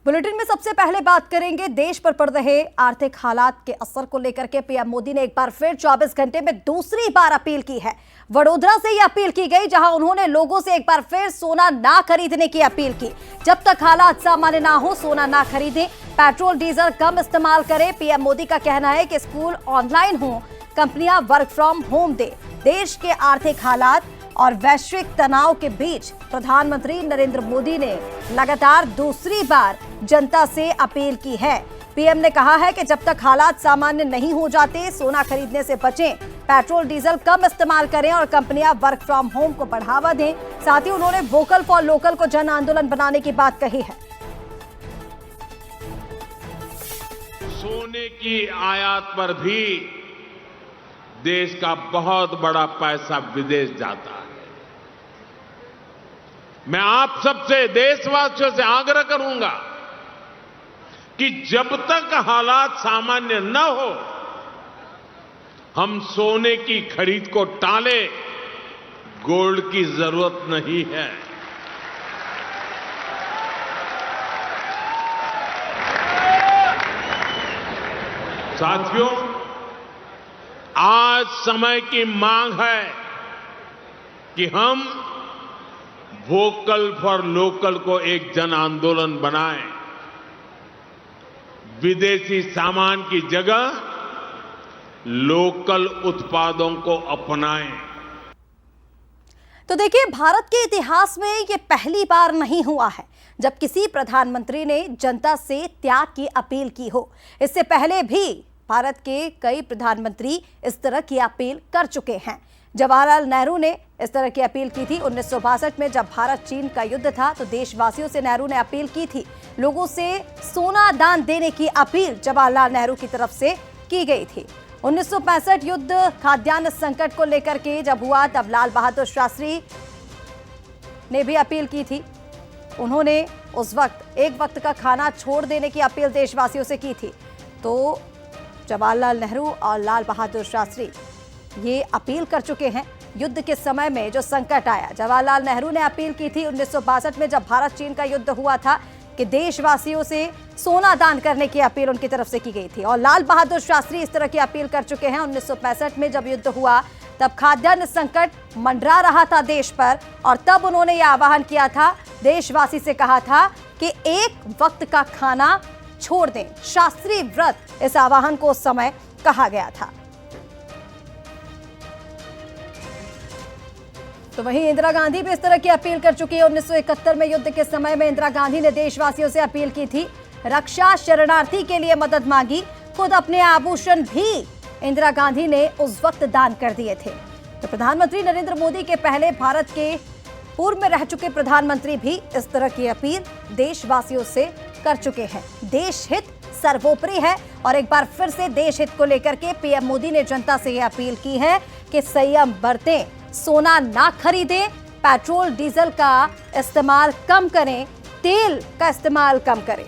Bulletin में सबसे पहले बात करेंगे देश पर पड़ रहे आर्थिक हालात के असर को लेकर के। पीएम मोदी ने एक बार फिर 24 घंटे में दूसरी बार अपील की है। वडोदरा से यह अपील की गई, जहां उन्होंने लोगों से एक बार फिर सोना ना खरीदने की अपील की। जब तक हालात सामान्य ना हो, सोना ना खरीदें, पेट्रोल डीजल कम इस्तेमाल करें। पीएम मोदी का कहना है कि स्कूल ऑनलाइन हो, कंपनियां वर्क फ्रॉम होम दे। देश के आर्थिक हालात और वैश्विक तनाव के बीच प्रधानमंत्री नरेंद्र मोदी ने लगातार दूसरी बार जनता से अपील की है। पीएम ने कहा है कि जब तक हालात सामान्य नहीं हो जाते, सोना खरीदने से बचें, पेट्रोल डीजल कम इस्तेमाल करें और कंपनियां वर्क फ्रॉम होम को बढ़ावा दें। साथ ही उन्होंने वोकल फॉर लोकल को जन आंदोलन बनाने की बात कही है। सोने की आयात पर भी देश का बहुत बड़ा पैसा विदेश जाता है। मैं आप सबसे, देशवासियों से आग्रह करूंगा कि जब तक हालात सामान्य न हो, हम सोने की खरीद को टालें। गोल्ड की जरूरत नहीं है। साथियों, आज समय की मांग है कि हम वोकल फॉर लोकल को एक जन आंदोलन बनाएं। विदेशी सामान की जगह लोकल उत्पादों को अपनाएं। तो देखिए, भारत के इतिहास में ये पहली बार नहीं हुआ है जब किसी प्रधानमंत्री ने जनता से त्याग की अपील की हो। इससे पहले भी भारत के कई प्रधानमंत्री इस तरह की अपील कर चुके हैं। जवाहरलाल नेहरू ने इस तरह की अपील की थी 1962 में, जब भारत चीन का युद्ध था तो देशवासियों से नेहरू ने अपील की थी। लोगों से सोना दान देने की अपील जवाहरलाल नेहरू की तरफ से की गई थी। 1965 युद्ध खाद्यान्न संकट को लेकर के जब हुआ, तब लाल बहादुर शास्त्री ने भी अपील की थी। उन्होंने उस वक्त एक वक्त का खाना छोड़ देने की अपील देशवासियों से की थी। तो जवाहरलाल नेहरू और लाल बहादुर शास्त्री ये अपील कर चुके हैं। युद्ध के समय में जो संकट आया, जवाहरलाल नेहरू ने अपील की थी 1962 में, जब भारत चीन का युद्ध हुआ था, कि देशवासियों से सोना दान करने की अपील उनकी तरफ से की गई थी। और लाल बहादुर शास्त्री इस तरह की अपील कर चुके हैं 1965 में, जब युद्ध हुआ तब खाद्यान्न संकट मंडरा रहा था देश पर, और तब उन्होंने यह आह्वान किया था, देशवासी से कहा था कि एक वक्त का खाना छोड़ दें। शास्त्री व्रत, इस आह्वान को उस समय कहा गया था। तो वहीं इंदिरा गांधी भी इस तरह की अपील कर चुकी है। 1971 में युद्ध के समय में इंदिरा गांधी ने देशवासियों से अपील की थी, रक्षा शरणार्थी के लिए मदद मांगी। खुद अपने आभूषण भी इंदिरा गांधी ने उस वक्त दान कर दिए थे। तो प्रधानमंत्री नरेंद्र मोदी के पहले भारत के पूर्व में रह चुके प्रधानमंत्री भी इस तरह की अपील देशवासियों से कर चुके हैं। देश हित सर्वोपरि है, और एक बार फिर से देश हित को लेकर के पीएम मोदी ने जनता से यह अपील की है कि संयम बरतें, सोना ना खरीदें, पेट्रोल डीजल का इस्तेमाल कम करें, तेल का इस्तेमाल कम करें।